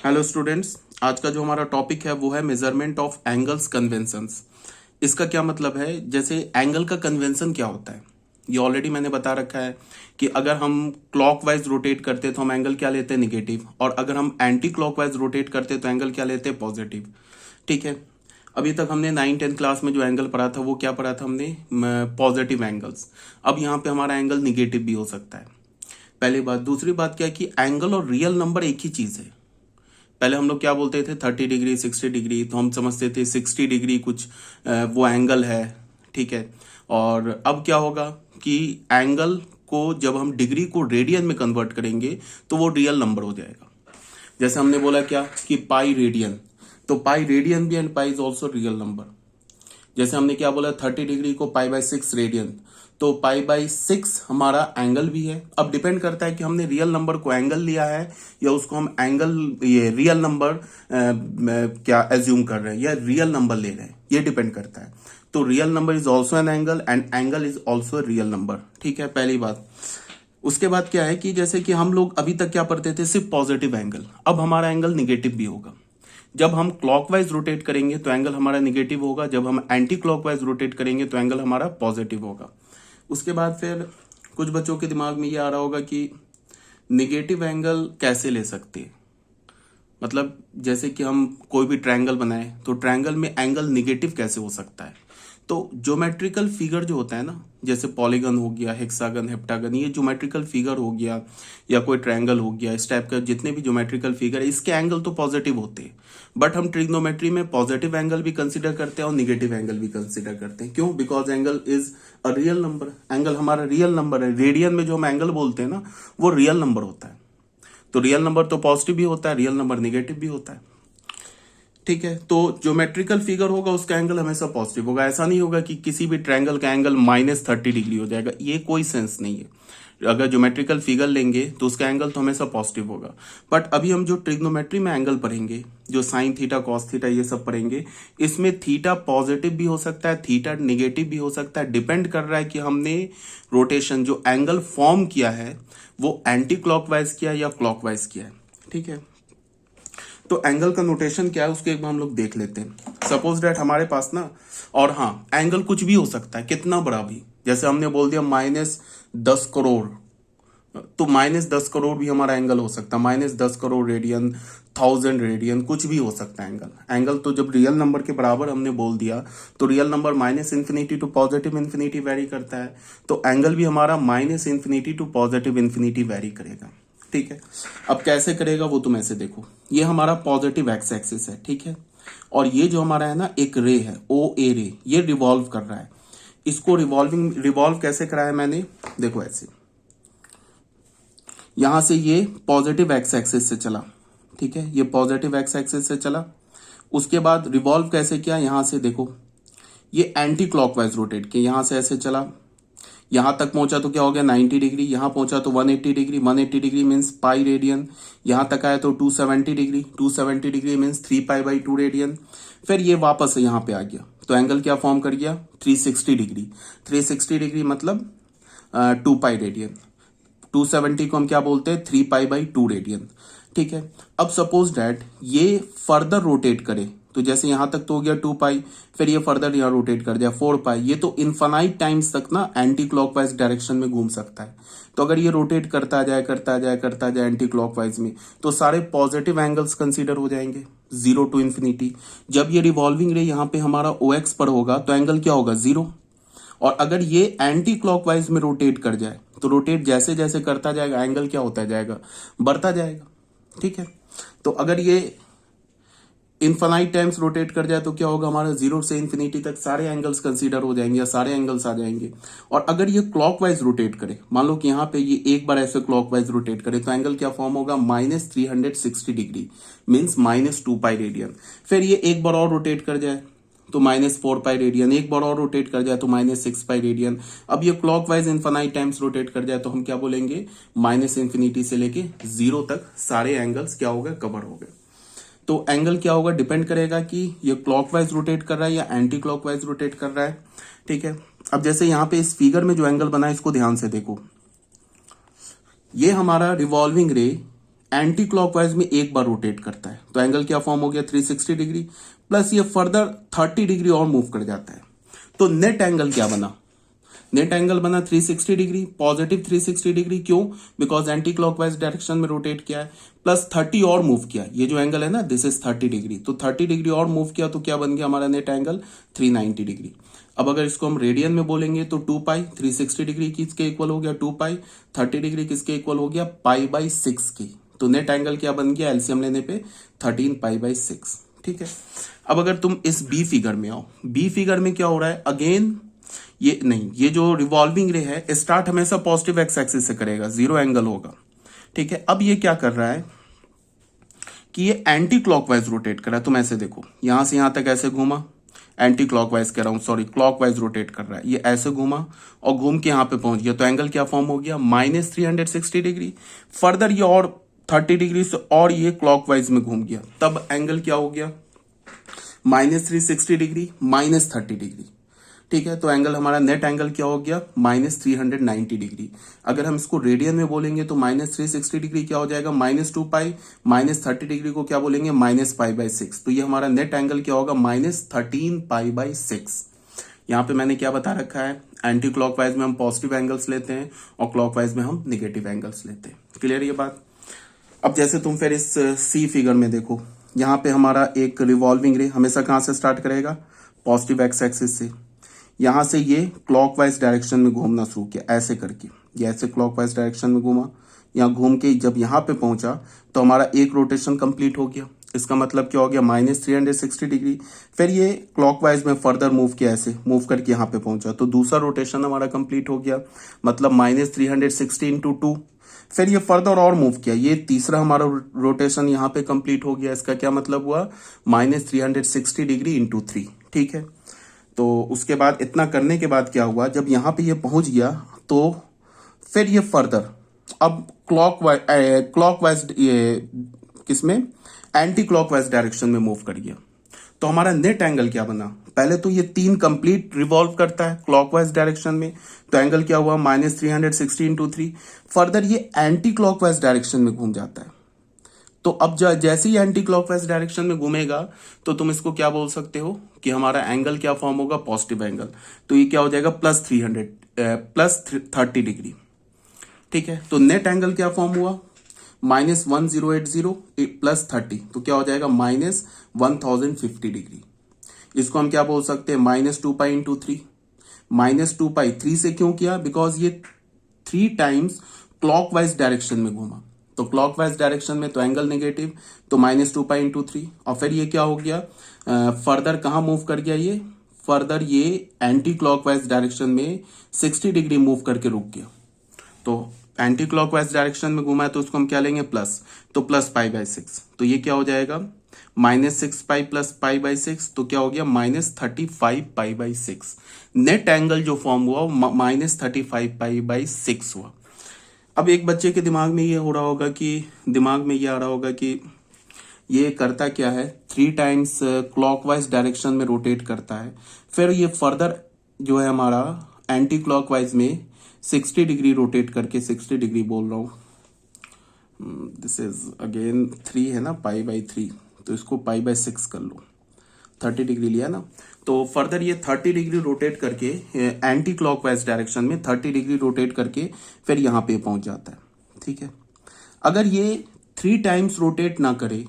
Hello students, आज का जो हमारा टॉपिक है वो है मेजरमेंट ऑफ एंगल्स कन्वेंशंस। इसका क्या मतलब है, जैसे एंगल का कन्वेंशन क्या होता है ये ऑलरेडी मैंने बता रखा है कि अगर हम क्लॉकवाइज रोटेट करते हैं तो हम एंगल क्या लेते हैं, निगेटिव, और अगर हम एंटी क्लॉकवाइज रोटेट करते हैं तो एंगल क्या लेते हैं, पॉजिटिव। ठीक है। अभी तक हमने 9-10 क्लास में जो एंगल पढ़ा था वो क्या पढ़ा था हमने, पॉजिटिव एंगल्स। अब यहाँ पे हमारा एंगल निगेटिव भी हो सकता है, पहली बात। दूसरी बात क्या है कि एंगल और रियल नंबर एक ही चीज है। पहले हम लोग क्या बोलते थे, 30 डिग्री 60 डिग्री, तो हम समझते थे 60 डिग्री कुछ वो एंगल है। ठीक है। और अब क्या होगा कि एंगल को जब हम डिग्री को रेडियन में कन्वर्ट करेंगे तो वो रियल नंबर हो जाएगा। जैसे हमने बोला क्या कि पाई रेडियन, तो पाई रेडियन भी and pi is also real number. जैसे हमने क्या बोला, 30 डिग्री को पाई/6 रेडियन, तो पाई/6 हमारा एंगल भी है। अब डिपेंड करता है कि हमने रियल नंबर को एंगल लिया है या उसको हम एंगल ये रियल नंबर क्या एज्यूम कर रहे हैं या रियल नंबर ले रहे हैं, ये डिपेंड करता है। तो real number is also an angle and angle is also real number. ठीक है, पहली बात। उसके बाद क्या है कि जैसे कि हम लोग अभी तक क्या पढ़ते थे, सिर्फ पॉजिटिव एंगल, अब हमारा एंगल निगेटिव भी होगा। जब हम क्लॉकवाइज रोटेट करेंगे तो एंगल हमारा निगेटिव होगा, जब हम एंटी क्लॉकवाइज रोटेट करेंगे तो एंगल हमारा पॉजिटिव होगा। उसके बाद फिर कुछ बच्चों के दिमाग में ये आ रहा होगा कि निगेटिव एंगल कैसे ले सकते हैं, मतलब जैसे कि हम कोई भी ट्रायंगल बनाए तो ट्रायंगल में एंगल निगेटिव कैसे हो सकता है। तो ज्योमेट्रिकल फिगर जो होता है ना, जैसे पॉलीगन हो गया, हेक्सागन, हेप्टागन, ये ज्योमेट्रिकल फिगर हो गया या कोई ट्रायंगल हो गया, इस टाइप का जितने भी ज्योमेट्रिकल फिगर है इसके एंगल तो पॉजिटिव होते हैं। बट हम ट्रिग्नोमेट्री में पॉजिटिव एंगल भी कंसिडर करते हैं और निगेटिव एंगल भी कंसिडर करते हैं। क्यों? Because angle is a real number, angle हमारा रियल नंबर है। रेडियन में जो हम एंगल बोलते हैं ना, वो रियल नंबर होता है। तो रियल नंबर तो पॉजिटिव भी होता है, रियल नंबर निगेटिव भी होता है। ठीक है। तो ज्योमेट्रिकल फिगर होगा उसका एंगल हमेशा पॉजिटिव होगा। ऐसा नहीं होगा कि किसी भी ट्रायंगल का एंगल -30 डिग्री हो जाएगा, ये कोई सेंस नहीं है। अगर ज्योमेट्रिकल फिगर लेंगे तो उसका एंगल तो हमेशा पॉजिटिव होगा। बट अभी हम जो ट्रिग्नोमेट्री में एंगल पढ़ेंगे, जो साइन थीटा, कॉस थीटा, ये सब पढ़ेंगे, इसमें थीटा पॉजिटिव भी हो सकता है, थीटा निगेटिव भी हो सकता है। डिपेंड कर रहा है कि हमने रोटेशन जो एंगल फॉर्म किया है वो एंटी क्लॉकवाइज किया या क्लॉकवाइज किया है। ठीक है। तो एंगल का नोटेशन क्या है उसको एक बार हम लोग देख लेते हैं। सपोज डेट हमारे पास ना, और हाँ, एंगल कुछ भी हो सकता है, कितना बड़ा भी। जैसे हमने बोल दिया -10 करोड़, तो -10 करोड़ भी हमारा एंगल हो सकता है। -10 करोड़ रेडियन, 1000 रेडियन, कुछ भी हो सकता है एंगल। एंगल तो जब रियल नंबर के बराबर हमने बोल दिया तो real number -infinity to positive infinity vary करता है, तो एंगल भी हमारा -infinity to positive infinity vary करेगा। ठीक है। अब कैसे करेगा वो तुम ऐसे देखो, ये हमारा पॉजिटिव एक्स एक्सिस है। ठीक है। और ये जो हमारा है ना एक रे है, ओ ए रे, ये रिवॉल्व कर रहा है। इसको रिवॉल्व कैसे करा है मैंने, देखो ऐसे, यहां से ये पॉजिटिव एक्स एक्सिस से चला। ठीक है, ये पॉजिटिव एक्स एक्सिस से चला। उसके बाद रिवॉल्व कैसे किया, यहां से देखो, ये एंटी क्लॉकवाइज रोटेट किया, यहां से ऐसे चला, यहां तक पहुंचा तो क्या हो गया 90 डिग्री, यहां पहुंचा तो 180 degree, 180 degree means pi radian, यहां तक आया तो 270 डिग्री, 270 डिग्री मीन्स 3 पाई/2 रेडियन। फिर ये वापस यहां पे आ गया तो एंगल क्या फॉर्म कर गया, 360 डिग्री। 360 डिग्री मतलब 2 पाई रेडियन। 270 को हम क्या बोलते हैं, 3 पाई/2 रेडियन। ठीक है। अब सपोज डैट ये फर्दर रोटेट करे, तो जैसे यहां तक तो हो गया 2 पाई, फिर ये फर्दर यहां रोटेट कर दिया 4 पाई, ये तो इनफाइनाइट टाइम्स तक ना एंटी क्लॉकवाइज डायरेक्शन में घूम सकता है। तो अगर ये रोटेट करता जाए करता जाए करता जाए एंटी क्लॉकवाइज में, तो सारे पॉजिटिव एंगल्स कंसीडर हो जाएंगे 0 टू इंफिनिटी। जब ये रिवॉल्विंग रे यहाँ पे हमारा ओ एक्स पर होगा तो एंगल क्या होगा, 0। और अगर ये एंटी क्लॉकवाइज में रोटेट कर जाए तो रोटेट जैसे जैसे करता जाएगा एंगल क्या होता जाएगा, बढ़ता जाएगा। ठीक है। तो अगर ये इनफाइनाइट टाइम्स रोटेट कर जाए तो क्या होगा, हमारा 0 से इंफिनिटी तक सारे एंगल्स कंसीडर हो जाएंगे या सारे एंगल्स आ जाएंगे। और अगर ये क्लॉकवाइज रोटेट करे, मान लो कि यहाँ पे ये एक बार ऐसे क्लॉकवाइज रोटेट करे, तो एंगल क्या फॉर्म होगा, -360 डिग्री मीन्स -2 पाई रेडियन। फिर ये एक बार और रोटेट कर जाए तो -4 पाई रेडियन, एक बार और रोटेट कर जाए तो -6 पाई रेडियन। अब ये क्लॉकवाइज इनफाइनाइट टाइम्स रोटेट कर जाए तो हम क्या बोलेंगे, -इंफिनिटी से लेके 0 तक सारे एंगल्स क्या हो गए, कवर हो गए। तो एंगल क्या होगा, डिपेंड करेगा कि ये क्लॉकवाइज रोटेट कर रहा है या एंटी क्लॉकवाइज रोटेट कर रहा है। ठीक है। अब जैसे यहां पे इस फिगर में जो एंगल बना है इसको ध्यान से देखो, ये हमारा रिवॉल्विंग रे एंटी क्लॉकवाइज में एक बार रोटेट करता है, तो एंगल क्या फॉर्म हो गया 360 डिग्री, प्लस ये फर्दर 30 डिग्री और मूव कर जाता है, तो नेट एंगल क्या बना, नेट एंगल बना 360 डिग्री, पॉजिटिव 360 डिग्री। क्यों? बिकॉज एंटी क्लॉकवाइज डायरेक्शन में रोटेट किया है, प्लस 30 और मूव किया। ये जो एंगल है ना, दिस इज 30 डिग्री, तो 30 डिग्री और मूव किया तो क्या बन गया हमारा नेट एंगल 390 डिग्री। अब अगर इसको हम रेडियन में बोलेंगे तो 2 पाई, 360 डिग्री किसके इक्वल हो गया 2 पाई, 30 डिग्री किसके इक्वल हो गया पाई बाई 6 की। तो नेट एंगल क्या बन गया एलसीएम लेने पे 13 पाई बाई 6। ठीक है, अब अगर तुम इस बी फिगर में आओ, बी फिगर में क्या हो रहा है, अगेन ये नहीं, ये जो रिवॉल्विंग रे है स्टार्ट हमेशा पॉजिटिव एक्स एक्सिस से करेगा, जीरो एंगल होगा। ठीक है, अब ये क्या कर रहा है कि ये एंटी क्लॉकवाइज रोटेट कर रहा है। तुम ऐसे देखो, यहां से यहां तक ऐसे घूमा, एंटी क्लॉकवाइज कह रहा हूं, सॉरी क्लॉकवाइज रोटेट कर रहा है, ये ऐसे घूमा और घूम के यहां पे पहुंच गया, तो एंगल क्या फॉर्म हो गया -360 डिग्री। फर्दर ये और 30 डिग्री से और ये क्लॉकवाइज में घूम गया, तब एंगल क्या हो गया -360 डिग्री -30 डिग्री। ठीक है, तो एंगल हमारा नेट एंगल क्या हो गया -390 डिग्री। अगर हम इसको रेडियन में बोलेंगे तो -360 डिग्री क्या हो जाएगा -2 पाई, -30 डिग्री को क्या बोलेंगे -पाई/6। तो ये हमारा नेट एंगल क्या होगा -13 पाई/6। यहाँ पे मैंने क्या बता रखा है, एंटी क्लॉकवाइज में हम पॉजिटिव एंगल्स लेते हैं और क्लॉकवाइज में हम निगेटिव एंगल्स लेते हैं। क्लियर ये बात? अब जैसे तुम फिर इस सी फिगर में देखो, यहाँ पे हमारा एक रिवॉल्विंग रे हमेशा कहां से स्टार्ट करेगा, पॉजिटिव एक्स एक्सिस से। यहां से ये क्लॉकवाइज डायरेक्शन में घूमना शुरू किया ऐसे करके, ये ऐसे क्लॉकवाइज डायरेक्शन में घूमा, यहाँ घूम के जब यहाँ पे पहुंचा तो हमारा एक रोटेशन कंप्लीट हो गया। इसका मतलब क्या हो गया -360 डिग्री। फिर ये क्लॉकवाइज में फर्दर मूव किया, ऐसे मूव करके यहाँ पे पहुंचा, तो दूसरा रोटेशन हमारा कंप्लीट हो गया, मतलब -360 इंटू 2। फिर ये फर्दर और मूव किया, ये तीसरा हमारा रोटेशन यहाँ पे कंप्लीट हो गया। इसका क्या मतलब हुआ -360 डिग्री इंटू 3। ठीक है, तो उसके बाद इतना करने के बाद क्या हुआ, जब यहाँ पे ये पहुंच गया तो फिर ये फर्दर अब क्लॉकवाइज ये किसमें एंटी क्लॉकवाइज डायरेक्शन में मूव कर गया। तो हमारा नेट एंगल क्या बना, पहले तो ये 3 कंप्लीट रिवॉल्व करता है क्लॉकवाइज डायरेक्शन में, तो एंगल क्या हुआ -360 इंटू 3। फर्दर ये एंटी क्लॉकवाइज डायरेक्शन में घूम जाता है, तो अब जैसे ही एंटी क्लॉकवाइज डायरेक्शन में घूमेगा तो तुम इसको क्या बोल सकते हो कि हमारा एंगल क्या फॉर्म होगा पॉजिटिव एंगल। तो ये क्या हो जाएगा +30 डिग्री। ठीक है, तो नेट एंगल क्या फॉर्म हुआ -1080 प्लस 30, तो क्या हो जाएगा -1050 डिग्री। इसको हम क्या बोल सकते हैं -2 पाई इंटू 3। -2 पाई 3 से क्यों किया, बिकॉज ये 3 टाइम्स क्लॉकवाइज डायरेक्शन में घूमा, तो क्लॉकवाइज डायरेक्शन में तो एंगल नेगेटिव, तो -2 पाई इंटू 3। और फिर ये क्या हो गया फर्दर कहां मूव कर गया, ये फर्दर ये एंटी क्लॉकवाइज डायरेक्शन में 60 डिग्री मूव करके रुक गया। तो एंटी क्लॉकवाइज डायरेक्शन में घूमा है तो उसको हम क्या लेंगे प्लस, तो +पाई/6। तो ये क्या हो जाएगा -6 पाई प्लस पाई/6, तो क्या हो गया -35 पाई/6। नेट एंगल जो फॉर्म हुआ -35 पाई/6 हुआ। अब एक बच्चे के दिमाग में ये हो रहा होगा कि दिमाग में ये आ रहा होगा कि ये करता क्या है, 3 टाइम्स क्लॉकवाइज डायरेक्शन में रोटेट करता है, फिर ये फर्दर जो है हमारा एंटी क्लॉकवाइज में 60 डिग्री रोटेट करके, 60 डिग्री बोल रहा हूं, दिस इज अगेन 3 है ना पाई/3, तो इसको पाई/6 कर लो, 30 डिग्री लिया ना, तो फर्दर ये 30 डिग्री रोटेट करके एंटी क्लॉकवाइज डायरेक्शन में 30 डिग्री रोटेट करके फिर यहां पे पहुंच जाता है। ठीक है, अगर ये 3 टाइम्स रोटेट ना करे,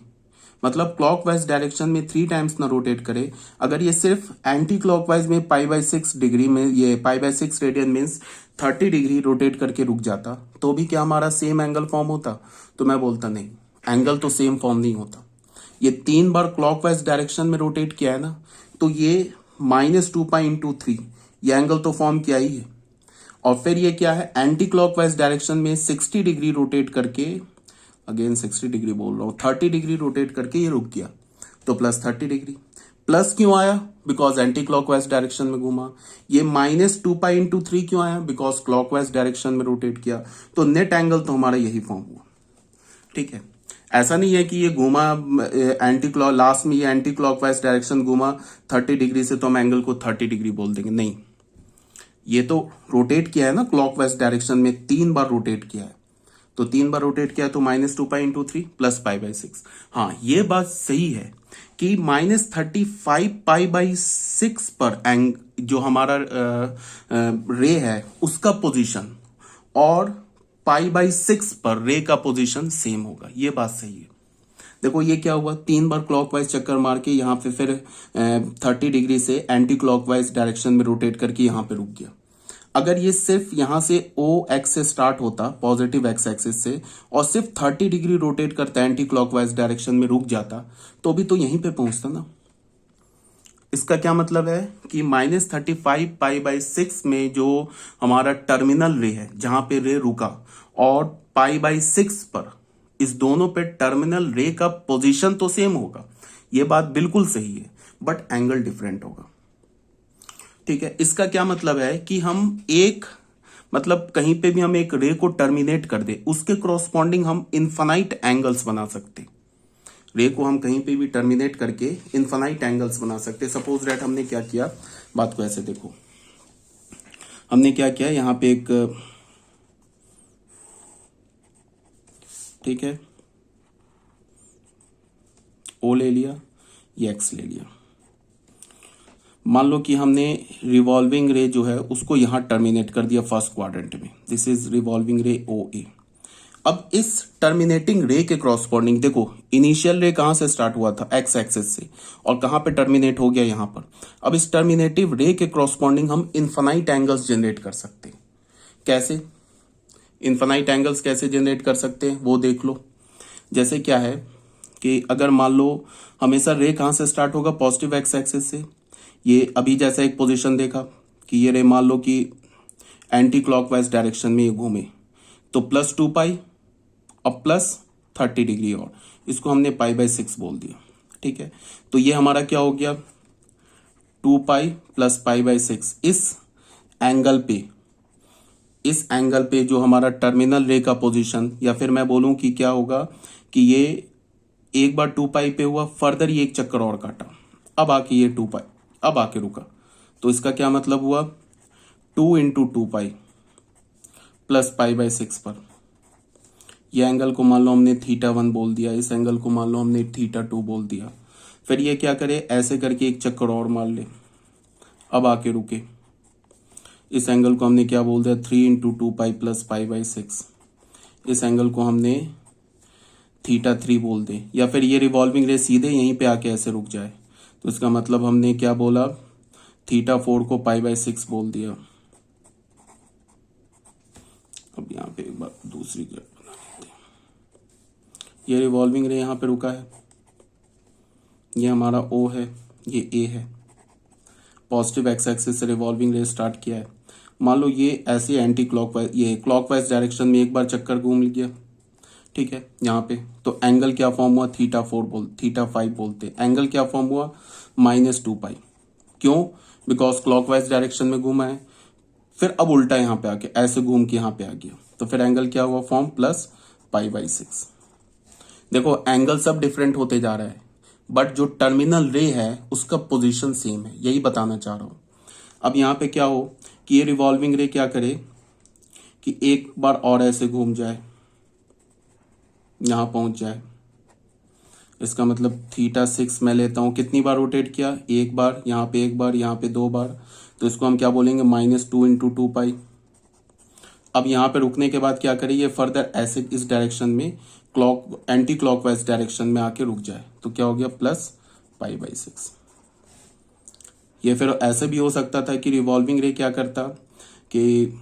मतलब क्लॉकवाइज डायरेक्शन में 3 टाइम्स ना रोटेट करे, अगर ये सिर्फ एंटी क्लॉकवाइज में पाई/6 डिग्री में, ये पाई/6 रेडियन मीन्स 30 डिग्री रोटेट करके रुक जाता, तो भी क्या हमारा सेम एंगल फॉर्म होता? तो मैं बोलता नहीं, एंगल तो सेम फॉर्म नहीं होता। ये 3 बार क्लॉकवाइज डायरेक्शन में रोटेट किया है ना, तो ये -2 पाई इंटू 3, ये एंगल तो फॉर्म किया ही है। और फिर ये क्या है, एंटी क्लॉकवाइज डायरेक्शन में 60 डिग्री रोटेट करके, अगेन 60 डिग्री बोल रहा हूं, 30 डिग्री रोटेट करके ये रुक गया, तो +30 डिग्री। प्लस क्यों आया, बिकॉज एंटी क्लॉकवाइज डायरेक्शन में घूमा। ये -2 पाई इंटू 3 क्यों आया, बिकॉज क्लॉकवाइज डायरेक्शन में रोटेट किया। तो नेट एंगल तो हमारा यही फॉर्म हुआ। ठीक है, ऐसा नहीं है कि ये घूमा लास्ट में ये एंटी क्लॉकवाइज डायरेक्शन घूमा 30 डिग्री से, तो हम एंगल को 30 डिग्री बोल देंगे, नहीं। ये तो रोटेट किया है ना क्लॉकवाइज डायरेक्शन में, 3 बार रोटेट किया है, तो 3 बार रोटेट किया तो -2π×3 प्लस π/6। हाँ, ये बात सही है कि -35π/6 पर जो हमारा रे है उसका पोजीशन और π/6 पर रे का पोजीशन सेम होगा। ये बात सही है। देखो ये क्या हुआ, 3 बार क्लॉकवाइज चक्कर मार के यहाँ पे फिर 30 डिग्री से एंटी क्लॉकवाइज डायरेक्शन में रोटेट करके यहाँ पे रुक गया। अगर ये सिर्फ यहां से ओ एक्स से स्टार्ट होता, पॉजिटिव एक्स एक्सिस से, और सिर्फ 30 डिग्री रोटेट करता एंटी क्लॉकवाइज डायरेक्शन में रुक जाता, तो भी तो यहीं पे पहुंचता ना। इसका क्या मतलब है कि -35π/6 में जो हमारा टर्मिनल रे है, जहां पे रे रुका, और π/6 पर, इस दोनों पे टर्मिनल रे का पोजीशन तो सेम होगा। ये बात बिल्कुल सही है, बट एंगल डिफरेंट होगा। ठीक है, इसका क्या मतलब है कि हम मतलब कहीं पे भी हम एक रे को टर्मिनेट कर दे, उसके क्रॉसपॉन्डिंग हम इनफाइनाइट एंगल्स बना सकते। रे को हम कहीं पे भी टर्मिनेट करके इनफाइनाइट एंगल्स बना सकते। सपोज दैट हमने क्या किया, बात को ऐसे देखो, हमने क्या किया, यहां पे एक, ठीक है, ओ ले लिया, ये एक्स ले लिया। मान लो कि हमने रिवॉल्विंग रे जो है उसको यहां टर्मिनेट कर दिया फर्स्ट क्वाड्रेंट में। दिस इज रिवॉल्विंग रे ओ ए। अब इस टर्मिनेटिंग रे के क्रॉसपॉन्डिंग देखो, इनिशियल रे कहां से स्टार्ट हुआ था, एक्स एक्सिस से, और कहां पे टर्मिनेट हो गया, यहां पर। अब इस टर्मिनेटिव रे के क्रॉसपॉन्डिंग हम इनफाइनाइट एंगल्स जनरेट कर सकते हैं। कैसे इनफाइनाइट एंगल्स कैसे जनरेट कर सकते हैं वो देख लो। जैसे क्या है कि अगर मान लो हमेशा रे कहां से स्टार्ट होगा, पॉजिटिव एक्स एक्सिस से। ये अभी जैसा एक पोजीशन देखा कि ये रे मान लो कि एंटी क्लॉकवाइज डायरेक्शन में ये घूमे, तो +2π और +30 डिग्री, और इसको हमने π/6 बोल दिया। ठीक है, तो ये हमारा क्या हो गया, 2π + π/6। इस एंगल पे जो हमारा टर्मिनल रे का पोजीशन, या फिर मैं बोलूं कि क्या होगा कि ये एक बार 2π पे हुआ, फर्दर ये एक चक्कर और काटा, अब आके ये 2π, अब आके रुका। तो इसका क्या मतलब हुआ, 2 × 2π + π/6 पर यह एंगल को मान लो हमने θ1 बोल दिया, इस एंगल को मान लो हमने θ2 बोल दिया। फिर ये क्या करे, ऐसे करके एक चक्कर और मार ले, अब आके रुके। इस एंगल को हमने क्या बोल दिया, 3 × 2π + π/6। इस एंगल को हमने θ3 बोल दे, या फिर ये रिवॉल्विंग रे सीधे यहीं पे आके ऐसे रुक जाए, तो इसका मतलब हमने क्या बोला, θ4 को π/6 बोल दिया। अब यहाँ पे एक बार दूसरी ग्राफ बना लेते हैं। ये रिवॉल्विंग रे यहाँ पे रुका है, ये हमारा O है, ये A है। पॉजिटिव एक्स एक्सिस से रिवॉल्विंग रे स्टार्ट किया है। मान लो ये ऐसे एंटी क्लॉकवाइज, ये क्लॉकवाइज डायरेक्शन में एक बार चक्कर घूम गया। ठीक है, यहाँ पे तो एंगल क्या फॉर्म हुआ, θ5 बोलते। एंगल क्या फॉर्म हुआ, -2π। क्यों, बिकॉज क्लॉकवाइज डायरेक्शन में घूमा है। फिर अब उल्टा यहाँ पे आके ऐसे घूम के यहाँ पे आ गया, तो फिर एंगल क्या हुआ, फॉर्म +π/6। देखो एंगल सब डिफरेंट होते जा रहा है, बट जो टर्मिनल रे है उसका पोजीशन सेम है, यही बताना चाह रहा हूं। अब यहाँ पे क्या हो कि ये रिवॉल्विंग रे क्या करे कि एक बार और ऐसे घूम जाए, यहां पहुंच जाए। इसका मतलब θ6 मैं लेता हूं, कितनी बार रोटेट किया, एक बार, यहाँ पे एक बार, यहाँ पे 2 बार, तो इसको हम क्या बोलेंगे, -2 × 2π। अब यहाँ पे रुकने के बाद क्या करें, ये फर्दर ऐसे इस डायरेक्शन में एंटी क्लॉकवाइज डायरेक्शन में आके रुक जाए, तो क्या हो गया, +π/6। ये फिर ऐसे भी हो सकता था कि रिवॉल्विंग रे क्या करता कि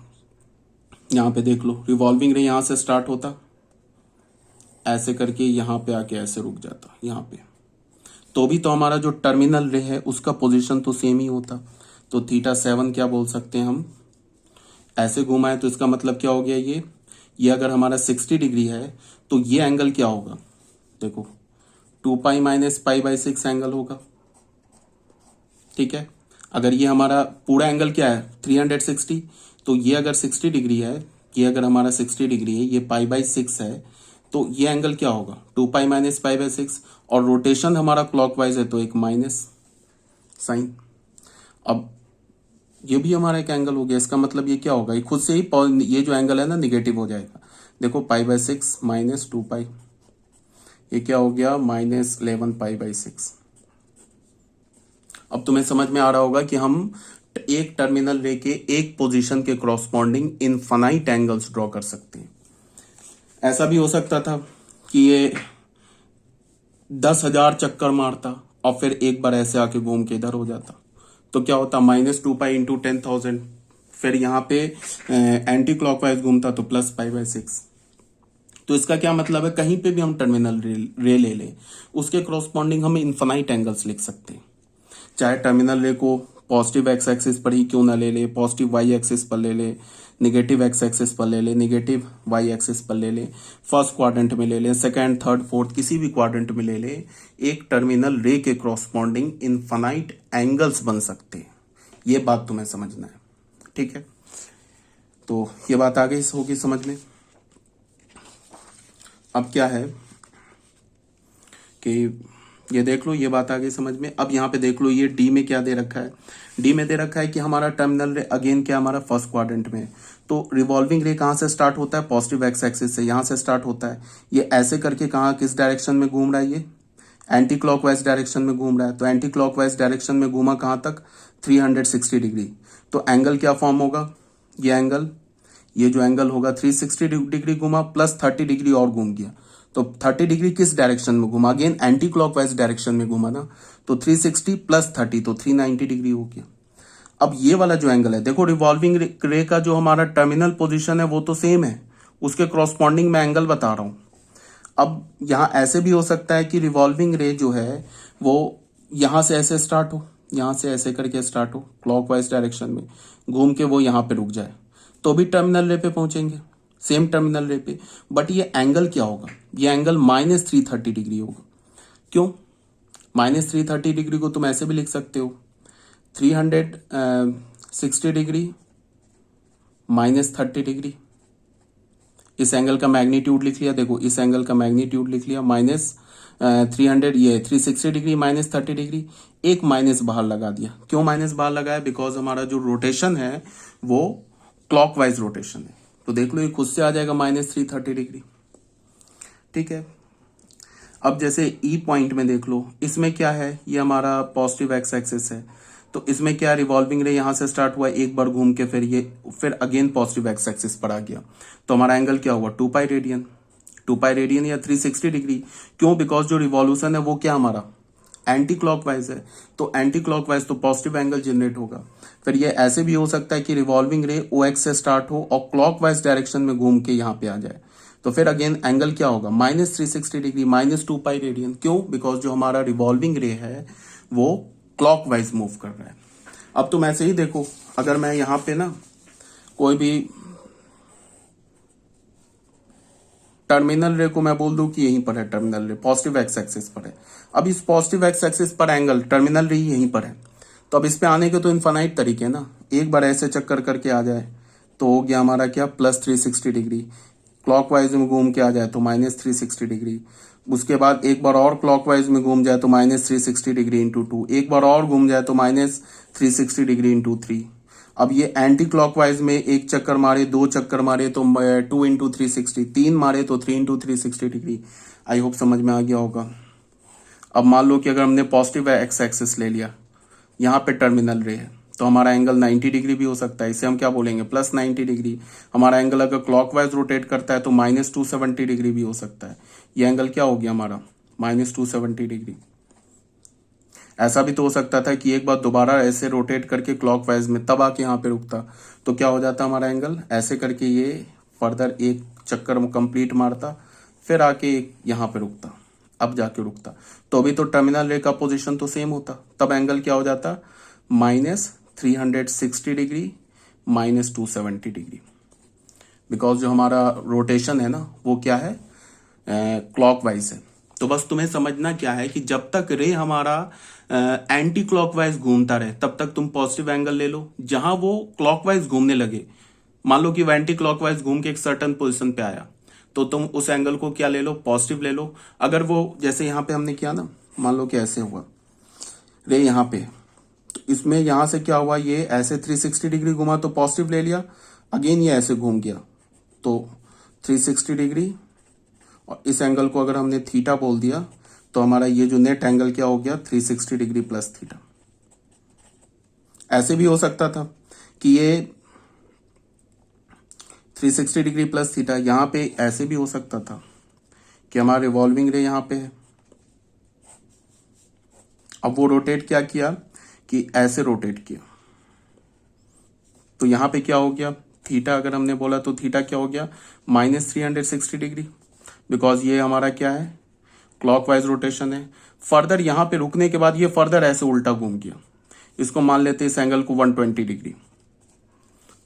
यहाँ पे देख लो, रिवॉल्विंग रे यहाँ से स्टार्ट होता, ऐसे करके यहाँ पे आके ऐसे रुक जाता यहाँ पे, तो भी तो हमारा जो टर्मिनल रे है उसका पोजीशन तो सेम ही होता। तो θ7 क्या बोल सकते हैं हम, ऐसे घुमा है, तो इसका मतलब क्या हो गया, ये अगर हमारा 60 डिग्री है तो ये एंगल क्या होगा, देखो 2π - π/6 एंगल होगा। ठीक है, अगर ये हमारा पूरा एंगल क्या है 360, तो ये अगर 60 डिग्री है, ये अगर हमारा 60 डिग्री है, ये π/6 है, तो ये एंगल क्या होगा, 2π - π/6, और रोटेशन हमारा क्लॉकवाइज है तो एक माइनस साइन। अब ये भी हमारा एक एंगल हो गया, इसका मतलब ये क्या होगा, ये खुद से ही ये जो एंगल है ना निगेटिव हो जाएगा। देखो π/6 -2π, ये क्या हो गया -11π/6। अब तुम्हें समझ में आ रहा होगा कि हम एक टर्मिनल रे के एक पोजीशन के क्रॉसपॉन्डिंग इनफाइनाइट एंगल्स ड्रॉ कर सकते हैं। ऐसा भी हो सकता था कि ये 10,000 चक्कर मारता और फिर एक बार ऐसे आके घूम के इधर हो जाता, तो क्या होता -2π इंटू 10,000, फिर यहाँ पे एंटी क्लॉकवाइज घूमता तो +π/6। तो इसका क्या मतलब है, कहीं पे भी हम टर्मिनल रे ले लें उसके क्रॉसपॉन्डिंग हम इनफाइनाइट एंगल्स लिख सकते हैं। चाहे टर्मिनल रे को पॉजिटिव एक्स एक्सिस पर ही क्यों ना ले ले, पॉजिटिव वाई एक्सिस पर ले ले, निगेटिव एक्स एक्सिस पर ले ले, निगेटिव वाई एक्सिस पर ले ले, फर्स्ट क्वाड्रेंट में ले ले, सेकंड थर्ड फोर्थ किसी भी क्वाड्रेंट में ले ले, एक टर्मिनल रे के क्रॉसपॉन्डिंग इनफाइनाइट एंगल्स बन सकते हैं। ये बात तुम्हें समझना है, ठीक है। तो ये बात आगे होगी समझ में। अब क्या है कि ये देख लो, ये बात आ गई समझ में। अब यहाँ पे देख लो, ये डी में क्या दे रखा है, डी में दे रखा है कि हमारा टर्मिनल रे अगेन क्या हमारा फर्स्ट क्वाड्रेंट में। तो रिवॉल्विंग रे कहाँ से स्टार्ट होता है, पॉजिटिव एक्स एक्सिस से, यहाँ से स्टार्ट होता है। ये ऐसे करके कहाँ किस डायरेक्शन में घूम रहा है, ये एंटी क्लॉकवाइज डायरेक्शन में घूम रहा है। तो एंटी क्लॉकवाइज डायरेक्शन में घूमा कहाँ तक, 360 डिग्री। तो एंगल क्या फॉर्म होगा, ये एंगल, ये जो एंगल होगा 360 डिग्री घुमा प्लस 30 डिग्री और घूम गया। तो 30 डिग्री किस डायरेक्शन में घुमा, अगेन एंटी क्लॉकवाइज डायरेक्शन में घुमा ना, तो 360 प्लस 30 तो 390 डिग्री हो गया। अब ये वाला जो एंगल है, देखो रिवॉल्विंग रे का जो हमारा टर्मिनल पोजीशन है वो तो सेम है, उसके क्रॉसपॉन्डिंग मैं एंगल बता रहा हूं। अब यहां ऐसे भी हो सकता है कि रिवॉल्विंग रे जो है वो यहां से ऐसे स्टार्ट हो, यहां से ऐसे करके स्टार्ट हो क्लॉकवाइज डायरेक्शन में, घूम के वो यहां पे रुक जाए, तो भी टर्मिनल रे पे पहुंचेंगे, सेम टर्मिनल रे पे। बट ये एंगल क्या होगा, ये एंगल -330 डिग्री होगा। क्यों, -330 डिग्री को तुम ऐसे भी लिख सकते हो, 360 डिग्री -30 डिग्री। इस एंगल का मैग्नीट्यूड लिख लिया, देखो इस एंगल का मैग्नीट्यूड लिख लिया, -300, ये 360 डिग्री -30 डिग्री, एक माइनस बाहर लगा दिया। क्यों माइनस बाहर लगाया, बिकॉज हमारा जो रोटेशन है वो क्लॉकवाइज रोटेशन है। तो देख लो ये खुद से आ जाएगा -330 डिग्री, ठीक है। अब जैसे ई पॉइंट में देख लो, इसमें क्या है, ये हमारा पॉजिटिव एक्स एक्सिस है। तो इसमें क्या, रिवॉल्विंग रे यहां से स्टार्ट हुआ, एक बार घूम के फिर अगेन पॉजिटिव एक्स एक्सिस पर आ गया। तो हमारा एंगल क्या हुआ, 2π रेडियन, 2π रेडियन या 360 डिग्री। क्यों, बिकॉज जो रिवॉल्यूशन है वो क्या हमारा एंटी क्लॉकवाइज है, तो एंटी क्लॉकवाइज तो पॉजिटिव एंगल जनरेट होगा। फिर ये ऐसे भी हो सकता है कि रिवॉल्विंग रे ओ एक्स से स्टार्ट हो और क्लॉकवाइज डायरेक्शन में घूम के यहाँ पे आ जाए, तो फिर अगेन एंगल क्या होगा, -360 डिग्री, -2π रेडियन। क्यों, बिकॉज जो हमारा रिवॉल्विंग रे है वो क्लॉकवाइज मूव कर रहा है। अब तुम ऐसे ही देखो, अगर मैं यहाँ पे ना कोई भी टर्मिनल रे को मैं बोल दूं कि यहीं पर है टर्मिनल रे, पॉजिटिव एक्स एक्सिस पर है। अब इस पॉजिटिव एक्स एक्सिस पर एंगल टर्मिनल रे यहीं पर है, तो अब इस पे आने के तो इनफाइनाइट तरीके हैं ना। एक बार ऐसे चक्कर करके आ जाए तो हो गया हमारा क्या, +360 डिग्री। क्लॉकवाइज में घूम के आ जाए तो -360 डिग्री। उसके बाद एक बार और क्लॉकवाइज में घूम जाए तो -360 डिग्री इंटू 2, एक बार और घूम जाए तो -360 डिग्री इंटू 3। अब ये एंटी क्लॉकवाइज में एक चक्कर मारे, दो चक्कर मारे तो 2 इंटू 360, 3 मारे तो 3 इंटू 360 डिग्री। आई होप समझ में आ गया होगा। अब मान लो कि अगर हमने पॉजिटिव एक्स एक्सिस ले लिया, यहाँ पे टर्मिनल रे है, तो हमारा एंगल 90 डिग्री भी हो सकता है, इसे हम क्या बोलेंगे, +90 डिग्री। हमारा एंगल अगर क्लॉकवाइज रोटेट करता है तो -270 डिग्री भी हो सकता है। ये एंगल क्या हो गया हमारा, -270 डिग्री। ऐसा भी तो हो सकता था कि एक बार दोबारा ऐसे रोटेट करके क्लॉकवाइज में तब आके यहाँ पे रुकता, तो क्या हो जाता हमारा एंगल, ऐसे करके ये फर्दर एक चक्कर कंप्लीट मारता, फिर आके यहाँ पे रुकता, अब जाके रुकता, तो अभी तो टर्मिनल रे का पोजीशन तो सेम होता, तब एंगल क्या हो जाता, -360 डिग्री -270 डिग्री। बिकॉज जो हमारा रोटेशन है ना वो क्या है, क्लॉकवाइज है। तो बस तुम्हें समझना क्या है कि जब तक रे हमारा एंटी क्लॉकवाइज घूमता रहे तब तक तुम पॉजिटिव एंगल ले लो। जहां वो क्लॉकवाइज घूमने लगे, मान लो कि वो एंटी क्लॉकवाइज घूम के एक सर्टन पोजीशन पे आया, तो तुम उस एंगल को क्या ले लो, पॉजिटिव ले लो। अगर वो जैसे यहाँ पे हमने किया ना, मान लो कि ऐसे हुआ रे यहाँ पे, तो इसमें यहां से क्या हुआ, ये ऐसे 360 डिग्री घुमा तो पॉजिटिव ले लिया, अगेन ये ऐसे घूम गया तो 360 डिग्री, और इस एंगल को अगर हमने थीटा बोल दिया तो हमारा ये जो नेट एंगल क्या हो गया, 360 डिग्री प्लस थीटा। ऐसे भी हो सकता था कि ये 360 डिग्री प्लस थीटा, यहां पे ऐसे भी हो सकता था कि हमारा रिवॉल्विंग रे यहां पे है। अब वो रोटेट क्या किया कि ऐसे रोटेट किया, तो यहां पे क्या हो गया, थीटा अगर हमने बोला तो थीटा क्या हो गया, -360 डिग्री, बिकॉज ये हमारा क्या है, क्लॉकवाइज रोटेशन है। फर्दर यहां पे रुकने के बाद ये फर्दर ऐसे उल्टा घूम गया, इसको मान लेते हैं इस एंगल को 120 डिग्री,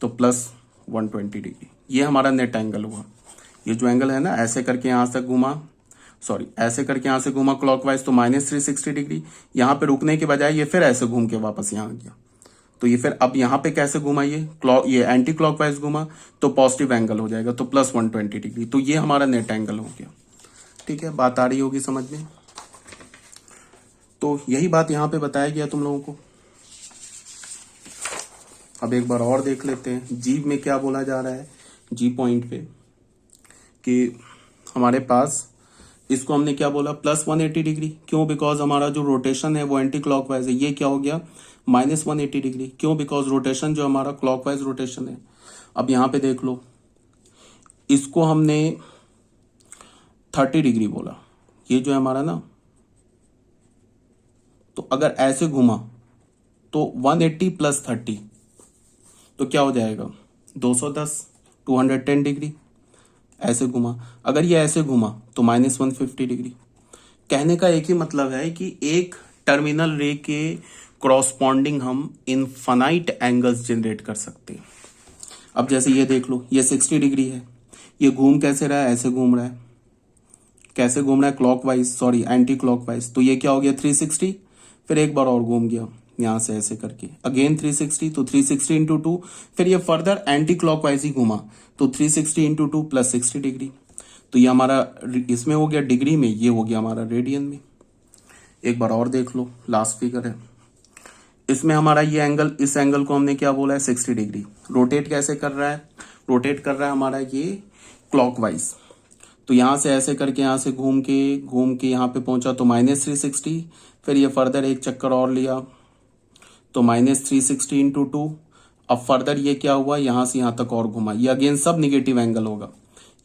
तो प्लस 120 डिग्री, ये हमारा नेट एंगल हुआ। ये जो एंगल है ना, ऐसे करके यहां से घूमा, सॉरी ऐसे करके यहां से घूमा क्लॉकवाइज, तो -360 डिग्री, यहां पे रुकने के बजाय ये फिर ऐसे घूम के वापस यहां आ गया। तो ये फिर अब यहां पे कैसे घुमा, ये एंटी क्लॉकवाइज घुमा, तो पॉजिटिव एंगल हो जाएगा, तो प्लस 120 डिग्री, तो ये हमारा नेट एंगल हो गया। ठीक है, बात आ रही होगी समझ में। तो यही बात यहां पे बताया गया तुम लोगों को। अब एक बार और देख लेते हैं जी में क्या बोला जा रहा है, जी पॉइंट पे, कि हमारे पास इसको हमने क्या बोला, प्लस 180 डिग्री। क्यों? बिकॉज हमारा जो रोटेशन है वो एंटी क्लॉकवाइज है। ये क्या हो गया, -180 डिग्री। क्यों? बिकॉज रोटेशन जो हमारा क्लॉकवाइज रोटेशन है। अब यहां पे देख लो, इसको हमने 30 डिग्री बोला, ये जो है हमारा ना, तो अगर ऐसे घुमा तो 180 प्लस 30 तो क्या हो जाएगा, 210, 210 डिग्री। ऐसे घुमा, अगर ये ऐसे घुमा तो -150 डिग्री। कहने का एक ही मतलब है कि एक टर्मिनल रे के क्रॉसपॉन्डिंग हम इनफाइनाइट एंगल्स जनरेट कर सकते हैं। अब जैसे ये देख लो, ये 60 डिग्री है, ये घूम कैसे रहा है, ऐसे घूम रहा है। कैसे घूम रहा है, क्लॉकवाइज, सॉरी एंटी क्लॉकवाइज, तो ये क्या हो गया 360, फिर एक बार और घूम गया यहां से ऐसे करके, अगेन 360, तो 360 इंटू 2, फिर ये फर्दर एंटी क्लॉकवाइज ही घूमा, तो 360 इंटू 2 प्लस 60 डिग्री। तो ये हमारा इसमें हो गया डिग्री में, ये हो गया हमारा रेडियन में। एक बार और देख लो, लास्ट फिगर है, इसमें हमारा ये एंगल, इस एंगल को हमने क्या बोला है, 60 डिग्री। रोटेट कैसे कर रहा है, रोटेट कर रहा है हमारा ये क्लॉकवाइज, तो यहां से ऐसे करके यहां से घूम के यहां पे पहुंचा तो -360, फिर ये फर्दर एक चक्कर और लिया तो -360 इंटू 2। अब फर्दर ये क्या हुआ, यहां से यहां तक और घुमा, ये अगेन सब निगेटिव एंगल होगा।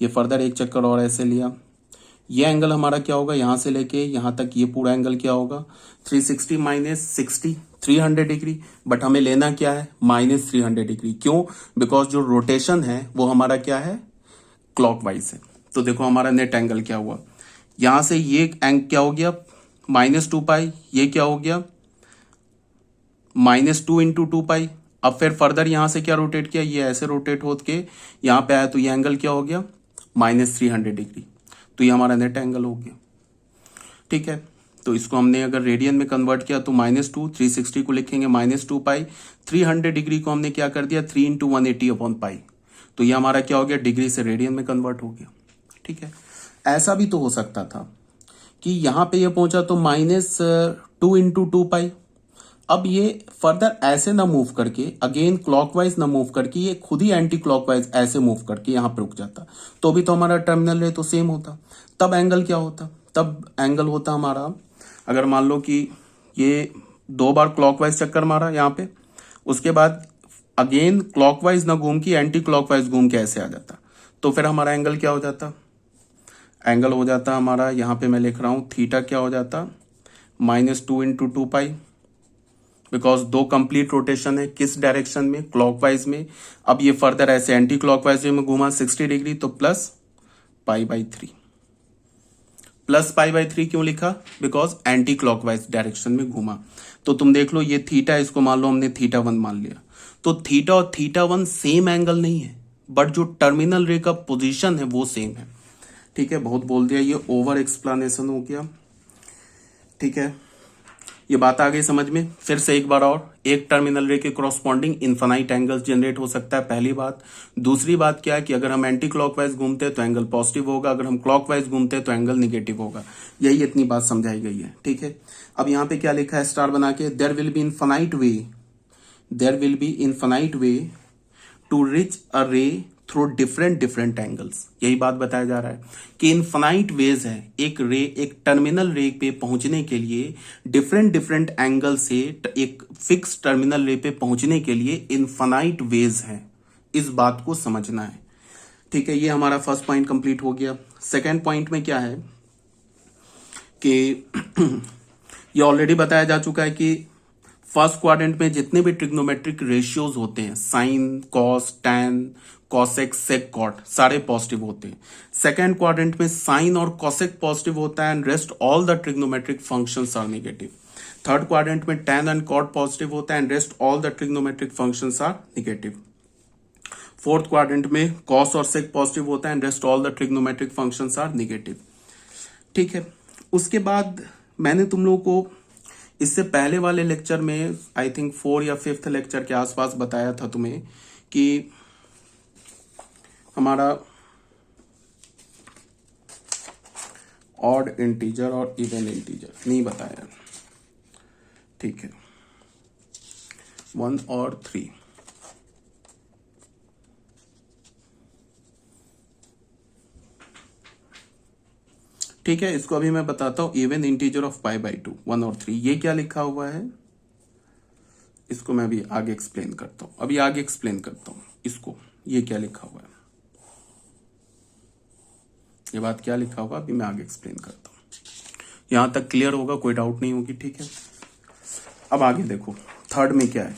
ये फर्दर एक चक्कर और ऐसे लिया, ये एंगल हमारा क्या होगा, यहां से लेके यहां तक ये पूरा एंगल क्या होगा, 360 -60, 300 डिग्री। बट हमें लेना क्या है, -300 डिग्री। क्यों? बिकॉज जो रोटेशन है वो हमारा क्या है, क्लॉकवाइज है। तो देखो हमारा नेट एंगल क्या हुआ, यहां से ये एंग क्या हो गया, -2π, ये क्या हो गया, -2 इंटू 2π। अब फिर फर्दर यहां से क्या रोटेट किया, ये ऐसे रोटेट होत के यहां पे आया, तो ये एंगल क्या हो गया, -300 डिग्री। तो ये हमारा नेट एंगल हो गया। ठीक है, तो इसको हमने अगर रेडियन में कन्वर्ट किया तो -2, 360 को लिखेंगे -2π, 300 डिग्री को हमने क्या कर दिया, 3 इंटू 180/π। तो ये हमारा क्या हो गया, डिग्री से रेडियन में कन्वर्ट हो गया। ठीक है, ऐसा भी तो हो सकता था कि यहां पे ये पहुंचा तो -2 इंटू 2π। अब ये फर्दर ऐसे ना मूव करके, अगेन क्लॉकवाइज ना मूव करके, ये खुद ही एंटी क्लॉकवाइज ऐसे मूव करके यहां पे रुक जाता, तो भी तो हमारा टर्मिनल रे तो सेम होता। तब एंगल क्या होता, तब एंगल होता हमारा, अगर मान लो कि ये 2 बार क्लॉकवाइज चक्कर मारा यहां पे, उसके बाद अगेन क्लॉकवाइज ना घूम के एंटी क्लॉकवाइज घूम के ऐसे आ जाता, तो फिर हमारा एंगल क्या हो जाता, एंगल हो जाता हमारा, यहां पे मैं लिख रहा हूं थीटा क्या हो जाता, -2 इंटू 2π। बिकॉज 2 कंप्लीट रोटेशन है, किस डायरेक्शन में, क्लॉकवाइज में। अब ये फर्दर ऐसे एंटी क्लॉकवाइज में घूमा 60 डिग्री, तो प्लस π/3। प्लस π/3 क्यों लिखा, बिकॉज एंटी क्लॉकवाइज डायरेक्शन में घूमा। तो तुम देख लो, ये थीटा, इसको मान लो हमने θ1 मान लिया, तो थीटा और θ1 सेम एंगल नहीं है, बट जो टर्मिनल रे का पोजीशन है वो सेम है। ठीक है, बहुत बोल दिया, ये ओवर एक्सप्लेनेशन हो गया। ठीक है, ये बात आ गई समझ में। फिर से एक बार और, एक टर्मिनल रे के क्रॉसपॉन्डिंग इनफाइनाइट एंगल्स जनरेट हो सकता है, पहली बात। दूसरी बात क्या है कि अगर हम एंटी क्लॉकवाइज घूमते हैं तो एंगल पॉजिटिव होगा, अगर हम क्लॉकवाइज घूमते हैं तो एंगल निगेटिव होगा। यही इतनी बात समझाई गई है। ठीक है, अब यहाँ पे क्या लिखा है स्टार बना के, there will be infinite way to reach a ray through different different angles. यही बात बताया जा रहा है कि इनफाइनाइट वेज है, एक टर्मिनल रे पे पहुंचने के लिए डिफरेंट डिफरेंट एंगल से एक फिक्स टर्मिनल रे पे पहुंचने के लिए इनफाइनाइट वेज है। इस बात को समझना है, ठीक है। ये हमारा फर्स्ट पॉइंट कंप्लीट हो गया। सेकेंड पॉइंट में क्या है कि ये ऑलरेडी बताया जा चुका है कि फर्स्ट क्वाड्रेंट में जितने भी ट्रिग्नोमेट्रिक रेशियोज होते हैं, sine, cos, tan, cosec, sec, cot, सारे पॉजिटिव होते हैं। सेकेंड क्वाड्रेंट में साइन और कॉसेक पॉजिटिव होता है and rest all the trigonometric functions are negative. Third quadrant में टैन एंड कॉट पॉजिटिव होता है and rest all the trigonometric functions are negative. Fourth quadrant में कॉस और सेक पॉजिटिव होता है and rest all the trigonometric functions are negative, ठीक है। उसके बाद मैंने तुम लोगों को इससे पहले वाले लेक्चर में आई थिंक 4 या 5th लेक्चर के आसपास बताया था तुम्हें कि हमारा ऑड इंटीजर और इवन इंटीजर नहीं बताया, ठीक है, 1 और 3। ठीक है, इसको अभी मैं बताता हूं। इवन इंटीजर ऑफ π/2 1 और 3, ये क्या लिखा हुआ है इसको मैं अभी आगे एक्सप्लेन करता हूं। अभी आगे एक्सप्लेन करता हूं इसको, ये क्या लिखा हुआ है, ये बात क्या लिखा हुआ अभी मैं आगे एक्सप्लेन करता हूं। यहां तक क्लियर होगा, कोई डाउट नहीं होगी, ठीक है। अब आगे देखो थर्ड में क्या है,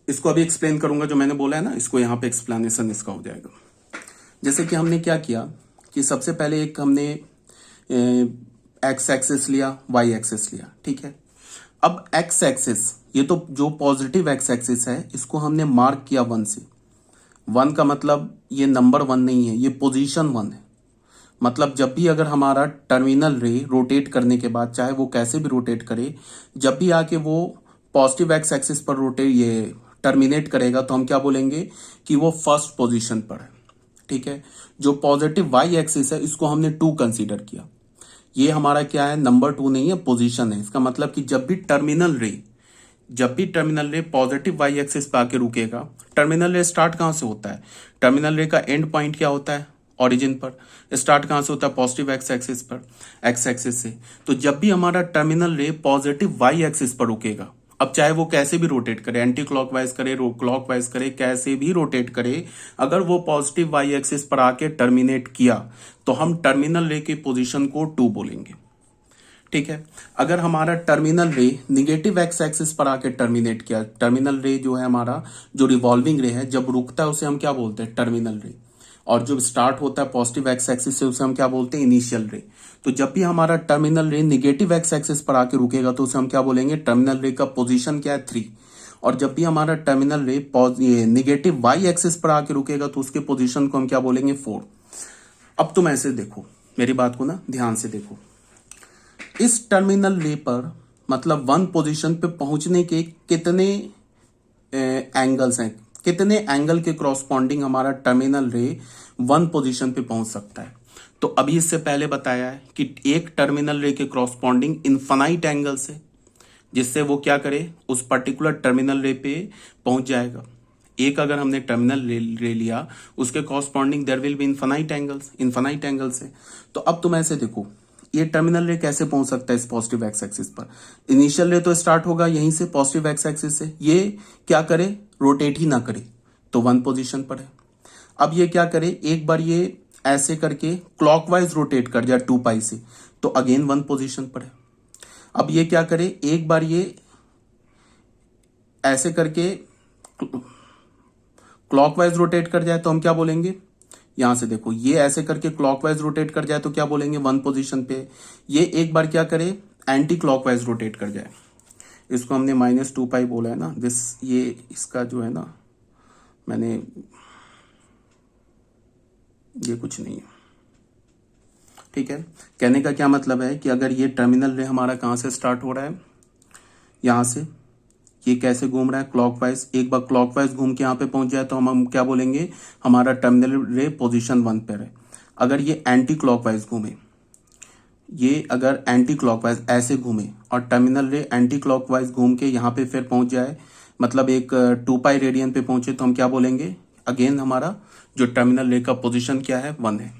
इसको अभी एक्सप्लेन करूंगा। जो मैंने बोला है ना, इसको यहां पे एक्सप्लेनेशन इसका हो जाएगा। जैसे कि हमने क्या किया कि सबसे पहले एक हमने एक्स एक्सिस लिया, वाई एक्सिस लिया, ठीक है। अब एक्स एक्सिस, ये तो जो पॉजिटिव एक्स एक्सिस है, इसको हमने मार्क किया 1 से। 1 का मतलब ये नंबर 1 नहीं है, ये पोजीशन 1 है। मतलब जब भी अगर हमारा टर्मिनल रे रोटेट करने के बाद, चाहे वो कैसे भी रोटेट करे, जब भी आके वो पॉजिटिव एक्स एक्सिस पर रोटेट ये टर्मिनेट करेगा, तो हम क्या बोलेंगे कि वो फर्स्ट पोजीशन पर है, ठीक है। जो पॉजिटिव वाई एक्सिस है, इसको हमने 2 कंसीडर किया। ये हमारा क्या है, नंबर 2 नहीं है, पोजीशन है। इसका मतलब कि जब भी टर्मिनल रे पॉजिटिव वाई एक्सिस पे आके रुकेगा, टर्मिनल रे स्टार्ट कहां से होता है, टर्मिनल रे का एंड पॉइंट क्या होता है, ओरिजिन पर। स्टार्ट कहां से होता है, पॉजिटिव एक्स एक्सिस पर, एक्स एक्सिस से। तो जब भी हमारा टर्मिनल रे पॉजिटिव वाई एक्सिस पर रुकेगा, अब चाहे वो कैसे भी रोटेट करे, एंटी क्लॉकवाइज करे, क्लॉकवाइज करे, कैसे भी रोटेट करे, अगर वो पॉजिटिव वाई एक्सिस पर आके टर्मिनेट किया, तो हम टर्मिनल रे की पोजीशन को 2 बोलेंगे, ठीक है। अगर हमारा टर्मिनल रे निगेटिव एक्स एक्सिस पर आके टर्मिनेट किया, टर्मिनल रे जो है हमारा, जो रिवॉल्विंग रे है, जब रुकता है उसे हम क्या बोलते हैं, टर्मिनल रे। और जो स्टार्ट होता है पॉजिटिव एक्स एक्सिस से, उसे हम क्या बोलते हैं, इनिशियल रे। तो जब भी हमारा टर्मिनल रे निगेटिव एक्स एक्सिस पर आके रुकेगा, तो उसे हम क्या बोलेंगे, टर्मिनल रे का पोजीशन क्या है, 3। और जब भी हमारा टर्मिनल रे निगेटिव वाई एक्सिस पर आके रुकेगा, तो उसके पोजीशन को हम क्या बोलेंगे, 4। अब तुम ऐसे देखो, मेरी बात को ना ध्यान से देखो। इस टर्मिनल रे पर मतलब 1 पोजीशन पे पहुंचने के कितने एंगल्स हैं, कितने एंगल के क्रॉसपॉन्डिंग हमारा टर्मिनल रे 1 पोजीशन पे पहुंच सकता है। तो अभी इससे पहले बताया है कि एक टर्मिनल रे के क्रॉसपॉन्डिंग इनफाइनाइट एंगल्स है, जिससे वो क्या करे, उस पर्टिकुलर टर्मिनल रे पे पहुंच जाएगा। एक अगर हमने टर्मिनल रे लिया, उसके corresponding there will be infinite angles है। तो अब तुम ऐसे देखो, ये टर्मिनल रे कैसे पहुंच सकता है इस पॉजिटिव एक्स एक्सिस पर। इनिशियल रे तो स्टार्ट होगा यहीं से, पॉजिटिव एक्स एक्सिस से। ये क्या करे, रोटेट ही ना करे, तो 1 पोजीशन पर है। अब ये क्या करे, एक बार ये ऐसे करके क्लॉकवाइज रोटेट कर जाए 2 पाई से, तो अगेन 1 पोजीशन पर है। अब ये क्या करे, एक बार ये ऐसे करके क्लॉकवाइज रोटेट कर जाए, तो हम क्या बोलेंगे, यहां से देखो, ये ऐसे करके क्लॉकवाइज रोटेट कर जाए तो क्या बोलेंगे, 1 पोजीशन पे। ये एक बार क्या करे, एंटी क्लॉकवाइज रोटेट कर जाए, इसको हमने -2 पाई बोला है ना, ये इसका जो है ना, मैंने ये कुछ नहीं है, ठीक है। कहने का क्या मतलब है कि अगर ये टर्मिनल रे हमारा कहां से स्टार्ट हो रहा है, यहां से, ये कैसे घूम रहा है, क्लॉकवाइज। एक बार क्लॉकवाइज घूम के यहां पे पहुंच जाए, तो हम क्या बोलेंगे, हमारा टर्मिनल रे पोजीशन 1 पर है। अगर ये एंटी क्लॉकवाइज घूमे, ये अगर एंटी क्लॉकवाइज ऐसे घूमे और टर्मिनल रे एंटी क्लॉकवाइज घूम के यहाँ पे फिर पहुंच जाए, मतलब एक 2 पाई रेडियन पे पहुंचे, तो हम क्या बोलेंगे अगेन हमारा जो टर्मिनल रे का पोजीशन क्या है 1 है।